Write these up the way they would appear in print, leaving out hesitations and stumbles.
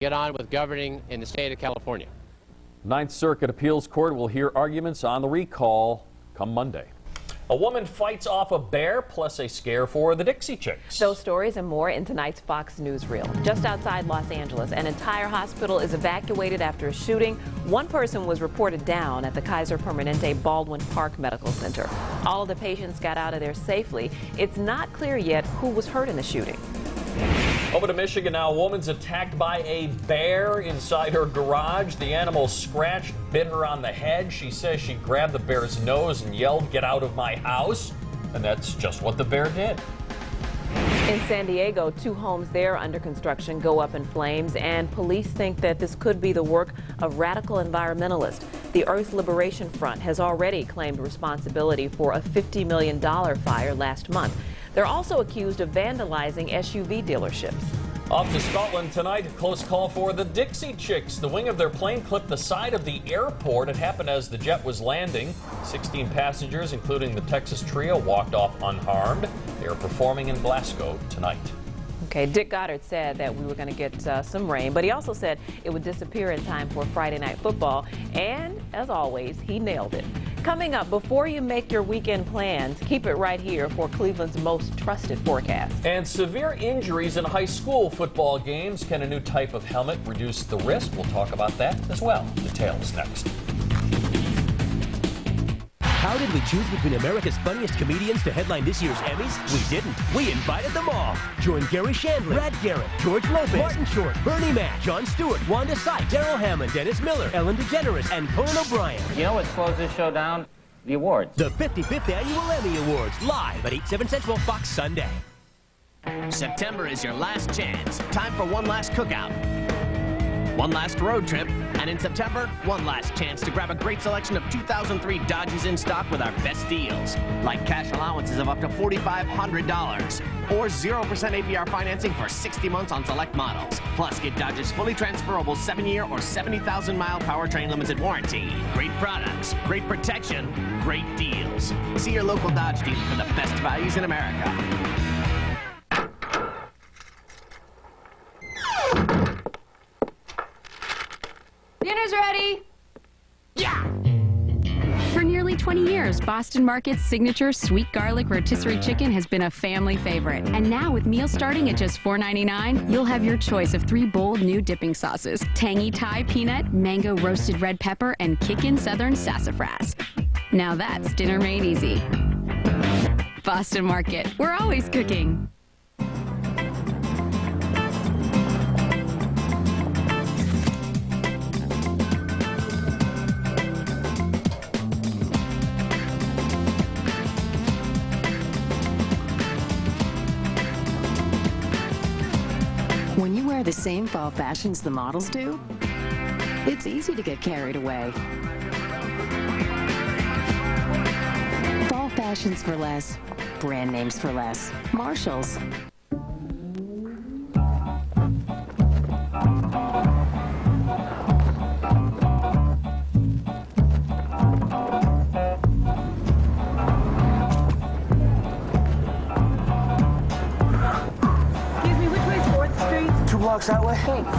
get on with governing in the state of California. Ninth Circuit Appeals Court will hear arguments on the recall come Monday. A woman fights off a bear, plus a scare for the Dixie Chicks. Those stories and more in tonight's Fox newsreel. Just outside Los Angeles, an entire hospital is evacuated after a shooting. One person was reported down at the Kaiser Permanente Baldwin Park Medical Center. All of the patients got out of there safely. It's not clear yet who was hurt in the shooting. Over to Michigan now, a woman's attacked by a bear inside her garage. The animal scratched, bit her on the head. She says she grabbed the bear's nose and yelled, "Get out of my house." And that's just what the bear did. In San Diego, 2 homes there under construction go up in flames, and police think that this could be the work of radical environmentalists. The Earth Liberation Front has already claimed responsibility for a $50 million fire last month. They're also accused of vandalizing SUV dealerships. Off to Scotland tonight, a close call for the Dixie Chicks. The wing of their plane clipped the side of the airport. It happened as the jet was landing. 16 passengers, including the Texas trio, walked off unharmed. They are performing in Glasgow tonight. Okay, Dick Goddard said that we were going to get some rain, but he also said it would disappear in time for Friday Night Football. And, as always, he nailed it. Coming up, before you make your weekend plans, keep it right here for Cleveland's most trusted forecast. And severe injuries in high school football games. Can a new type of helmet reduce the risk? We'll talk about that as well. Details next. How did we choose between America's funniest comedians to headline this year's Emmys? We didn't. We invited them all. Join Gary Shandling, Brad Garrett, George Lopez, Martin Short, Bernie Mac, Jon Stewart, Wanda Sykes, Daryl Hammond, Dennis Miller, Ellen DeGeneres, and Conan O'Brien. You know what slows this show down? The awards. The 55th Annual Emmy Awards, live at 8/7 Central Fox Sunday. September is your last chance. Time for one last cookout, one last road trip, and in September, one last chance to grab a great selection of 2003 Dodges in stock with our best deals, like cash allowances of up to $4,500 or 0% APR financing for 60 months on select models. Plus, get Dodge's fully transferable 7-year or 70,000-mile powertrain limited warranty. Great products, great protection, great deals. See your local Dodge dealer for the best values in America. Dinner's ready! Yeah! For nearly 20 years, Boston Market's signature sweet garlic rotisserie chicken has been a family favorite. And now with meals starting at just $4.99, you'll have your choice of 3 bold new dipping sauces: tangy Thai peanut, mango roasted red pepper, and kickin' southern sassafras. Now that's dinner made easy. Boston Market, we're always cooking. When you wear the same fall fashions the models do, it's easy to get carried away. Fall fashions for less, brand names for less. Marshalls. Blocks that way. Thanks.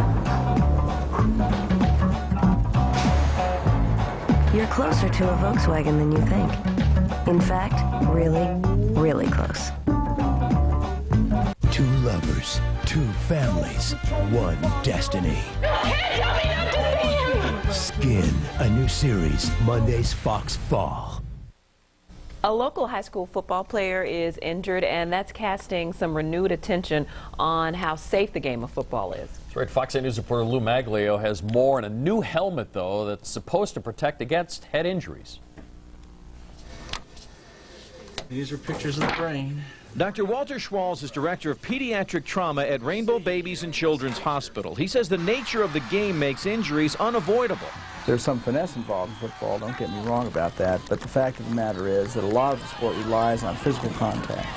You're closer to a Volkswagen than you think. In fact, really, really close. 2 lovers, 2 families, 1 destiny. Skin, a new series, Mondays, Fox Fall. A local high school football player is injured, and that's casting some renewed attention on how safe the game of football is. That's right. Fox 8 News reporter Lou Maglio has more, and a new helmet, though, that's supposed to protect against head injuries. These are pictures of the brain. Dr. Walter Schwalz is director of pediatric trauma at Rainbow Babies and Children's Hospital. He says the nature of the game makes injuries unavoidable. There's some finesse involved in football, don't get me wrong about that, but the fact of the matter is that a lot of the sport relies on physical contact.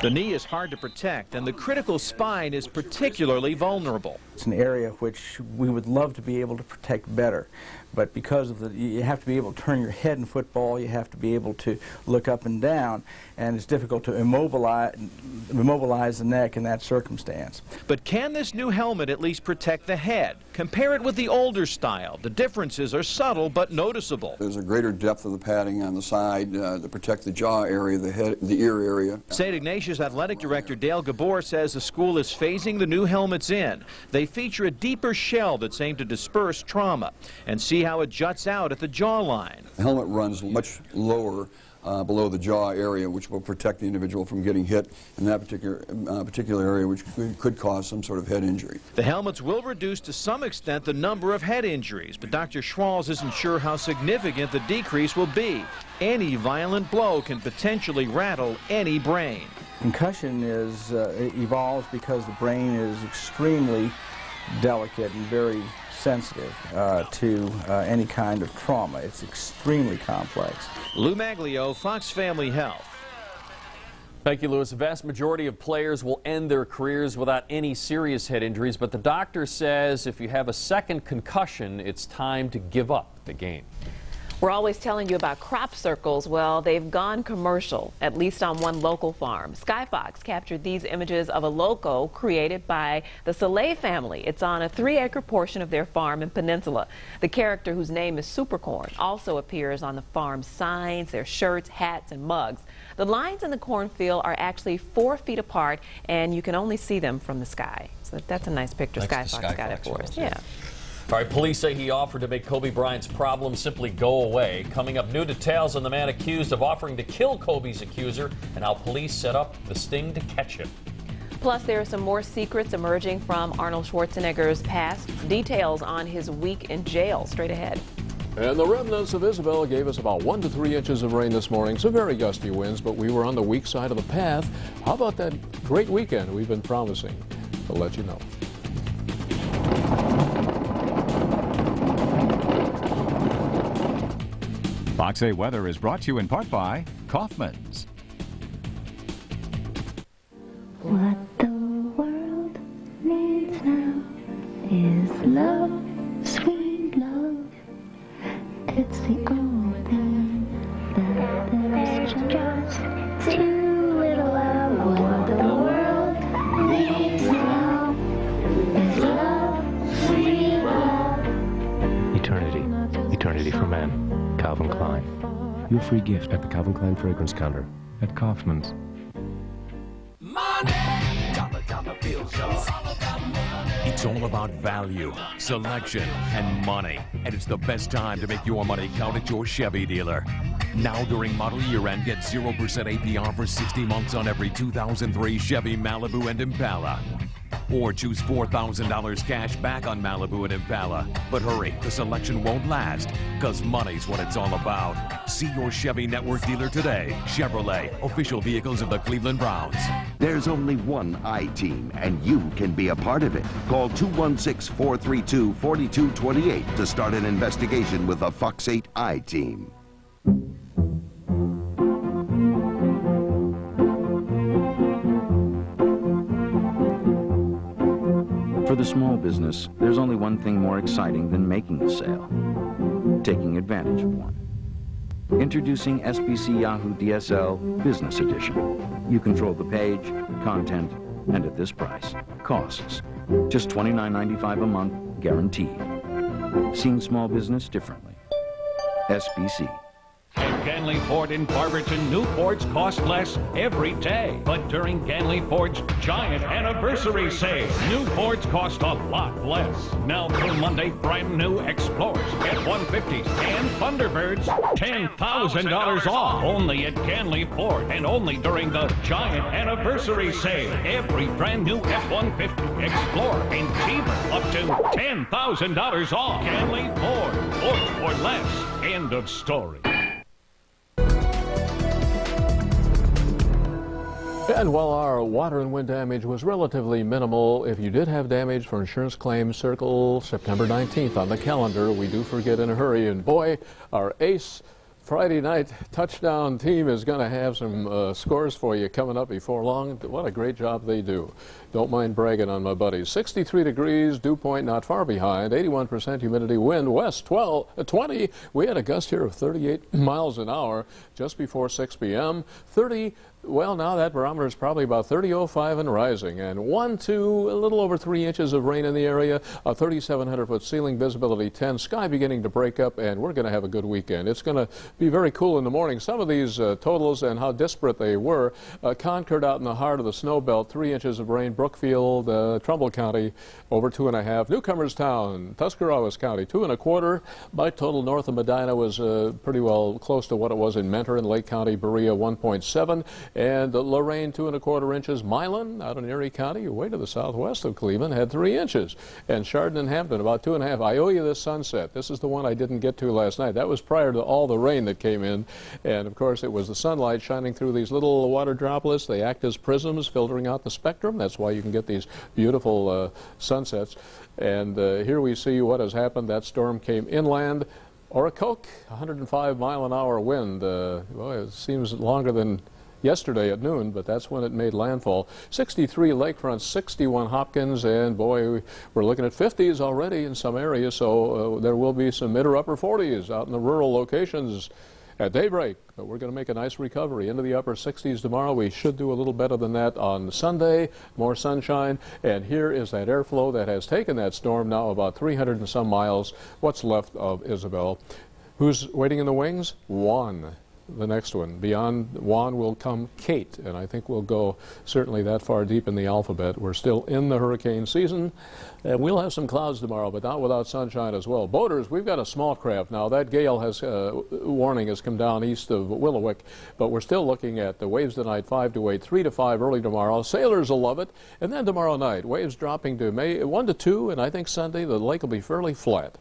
The knee is hard to protect, and the critical spine is particularly vulnerable. It's an area which we would love to be able to protect better, but because of you have to be able to turn your head in football, you have to be able to look up and down, and it's difficult to immobilize the neck in that circumstance. But can this new helmet at least protect the head? Compare it with the older style. The differences are subtle but noticeable. There's a greater depth of the padding on the side to protect the jaw area, the ear area. St. Ignatius Athletic Director Dale Gabor says the school is phasing the new helmets in. They feature a deeper shell that's aimed to disperse trauma. And see how it juts out at the jawline. The helmet runs much lower below the jaw area, which will protect the individual from getting hit in that particular area, which could cause some sort of head injury. The helmets will reduce to some extent the number of head injuries, but Dr. Schwalz isn't sure how significant the decrease will be. Any violent blow can potentially rattle any brain. Concussion evolves because the brain is extremely delicate and very sensitive to any kind of trauma. It's extremely complex. Lou Maglio, Fox Family Health. Thank you, Louis. The vast majority of players will end their careers without any serious head injuries, but the doctor says if you have a second concussion, it's time to give up the game. We're always telling you about crop circles. Well, they've gone commercial, at least on one local farm. Sky Fox captured these images of a loco created by the Soleil family. It's on a 3-acre portion of their farm in Peninsula. The character, whose name is Supercorn, also appears on the farm's signs, their shirts, hats, and mugs. The lines in the cornfield are actually 4 feet apart, and you can only see them from the sky. So that's a nice picture. Sky Fox got it for us. Yeah. All right, police say he offered to make Kobe Bryant's problems simply go away. Coming up, new details on the man accused of offering to kill Kobe's accuser and how police set up the sting to catch him. Plus, there are some more secrets emerging from Arnold Schwarzenegger's past. Details on his week in jail. Straight ahead. And the remnants of Isabel gave us about 1 to 3 inches of rain this morning. Some very gusty winds, but we were on the weak side of the path. How about that great weekend we've been promising? We'll let you know. Fox 8 Weather is brought to you in part by Kaufman's. What the world needs now is love, sweet love. It's the only thing that there's just too little of. What the world needs now is love, sweet love. Eternity for men. Calvin Klein. Your free gift at the Calvin Klein fragrance counter at Kaufman's. It's all about value, selection, and money. And it's the best time to make your money count at your Chevy dealer. Now during model year end, get 0% APR for 60 months on every 2003 Chevy Malibu and Impala. Or choose $4,000 cash back on Malibu and Impala. But hurry, the selection won't last, because money's what it's all about. See your Chevy Network dealer today. Chevrolet, official vehicles of the Cleveland Browns. There's only one I-Team, and you can be a part of it. Call 216-432-4228 to start an investigation with the Fox 8 I-Team. For the small business, there's only one thing more exciting than making a sale: taking advantage of one. Introducing SBC Yahoo DSL Business Edition. You control the page, content, and at this price. Costs just $29.95 a month, guaranteed. Seeing small business differently. SBC. At Ganley Ford in Barberton, new Fords cost less every day. But during Ganley Ford's giant anniversary sale, new Fords cost a lot less. Now through Monday, brand new Explorers, F-150s, and Thunderbirds, $10,000 off. Only at Ganley Ford, and only during the giant anniversary sale. Every brand new F-150, Explorer, and cheaper, up to $10,000 off. Ganley Ford, Fords for less. End of story. And while our water and wind damage was relatively minimal, if you did have damage for insurance claims, circle September 19th on the calendar. We do forget in a hurry. And boy, our ace Friday night touchdown team is going to have some scores for you coming up before long. What a great job they do. Don't mind bragging on my buddies. 63 degrees, dew point not far behind, 81% humidity, wind west 20. We had a gust here of 38 miles an hour just before 6 p.m. 30. Well, now that barometer is probably about 30.05 and rising, and 1 to a little over 3 inches of rain in the area, a 3,700-foot ceiling, visibility 10, sky beginning to break up, and we're going to have a good weekend. It's going to be very cool in the morning. Some of these totals and how disparate they were. Concord out in the heart of the snow belt, 3 inches of rain. Brookfield, Trumbull County, over 2.5. Newcomerstown, Tuscarawas County, 2.25. My total north of Medina was pretty well close to what it was in Mentor and Lake County. Berea, 1.7. And Lorraine, 2.25 inches. Milan, out in Erie County, way to the southwest of Cleveland, had 3 inches. And Chardon and Hampton, about 2.5. I owe you this sunset. This is the one I didn't get to last night. That was prior to all the rain that came in. And, of course, it was the sunlight shining through these little water droplets. They act as prisms, filtering out the spectrum. That's why you can get these beautiful sunsets. And here we see what has happened. That storm came inland. Oracoke, 105-mile-an-hour wind. Well, it seems longer than yesterday at noon, but that's when it made landfall. 63 Lakefront, 61 Hopkins, and boy, we're looking at 50s already in some areas, so there will be some mid or upper 40s out in the rural locations at daybreak. But we're going to make a nice recovery into the upper 60s tomorrow. We should do a little better than that on Sunday. More sunshine, and here is that airflow that has taken that storm now about 300 and some miles. What's left of Isabel? Who's waiting in the wings? Juan. The next one. Beyond Juan will come Kate, and I think we'll go certainly that far deep in the alphabet. We're still in the hurricane season, and we'll have some clouds tomorrow, but not without sunshine as well. Boaters, we've got a small craft now. That gale has warning has come down east of Willowick, but we're still looking at the waves tonight 5 to 8, 3 to 5 early tomorrow. Sailors will love it, and then tomorrow night waves dropping to 1 to 2, and I think Sunday the lake will be fairly flat.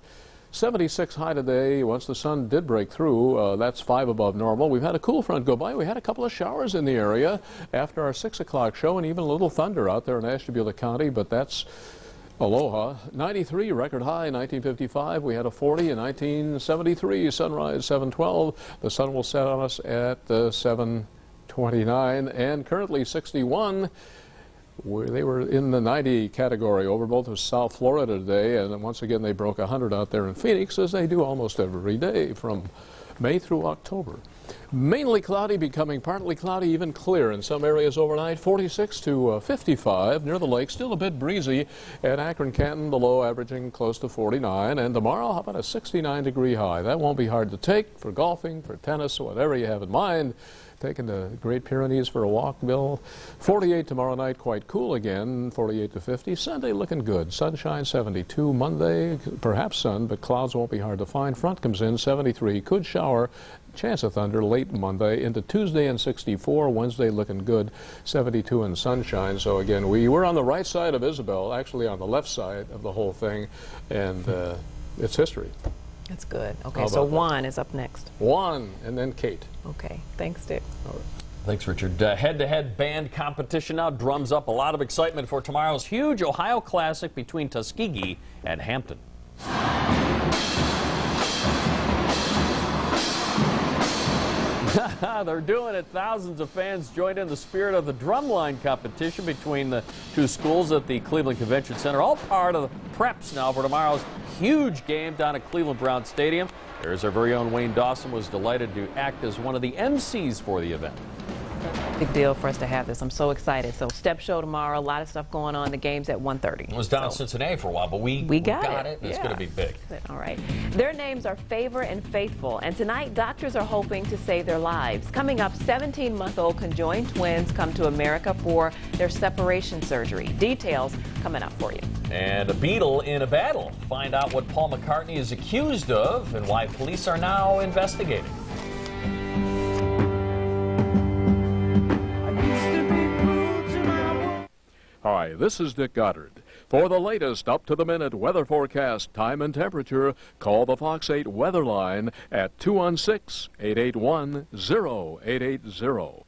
76 high today. Once the sun did break through, that's 5 above normal. We've had a cool front go by. We had a couple of showers in the area after our 6 o'clock show, and even a little thunder out there in Ashtabula County, but that's aloha. 93 record high, 1955. We had a 40 in 1973. Sunrise 7:12. The sun will set on us at 7:29, and currently 61. They were in the 90 category over both of South Florida today, and once again they broke 100 out there in Phoenix, as they do almost every day from May through October. Mainly cloudy, becoming partly cloudy, even clear in some areas overnight. 46 to 55 near the lake, still a bit breezy. At Akron, Canton, the low averaging close to 49. And tomorrow, how about a 69-degree high? That won't be hard to take for golfing, for tennis, whatever you have in mind. Taking the Great Pyrenees for a walk, Bill. 48 tomorrow night, quite cool again, 48 to 50. Sunday looking good. Sunshine 72. Monday, perhaps sun, but clouds won't be hard to find. Front comes in 73. Could shower. Chance of thunder late Monday into Tuesday and 64. Wednesday looking good, 72 and sunshine. So again, we were on the right side of Isabel, actually on the left side of the whole thing, and it's history. That's good. Okay, so Juan is up next. Juan, and then Kate. Okay, thanks, Dick. All right. Thanks, Richard. Head-to-head band competition now drums up a lot of excitement for tomorrow's huge Ohio Classic between Tuskegee and Hampton. They're doing it. Thousands of fans joined in the spirit of the drumline competition between the two schools at the Cleveland Convention Center. All part of the preps now for tomorrow's huge game down at Cleveland Brown Stadium. There's our very own Wayne Dawson, was delighted to act as one of the MCs for the event. Big deal for us to have this. I'm so excited. So step show tomorrow, a lot of stuff going on. The game's at 1:30. It was down in Cincinnati for a while, but we got it. It's going to be big. All right. Their names are Favor and Faithful, and tonight doctors are hoping to save their lives. Coming up, 17-month-old conjoined twins come to America for their separation surgery. Details coming up for you. And a Beatle in a battle. Find out what Paul McCartney is accused of and why police are now investigating. Hi, this is Dick Goddard. For the latest up-to-the-minute weather forecast, time and temperature, call the Fox 8 weather line at 216-881-0880.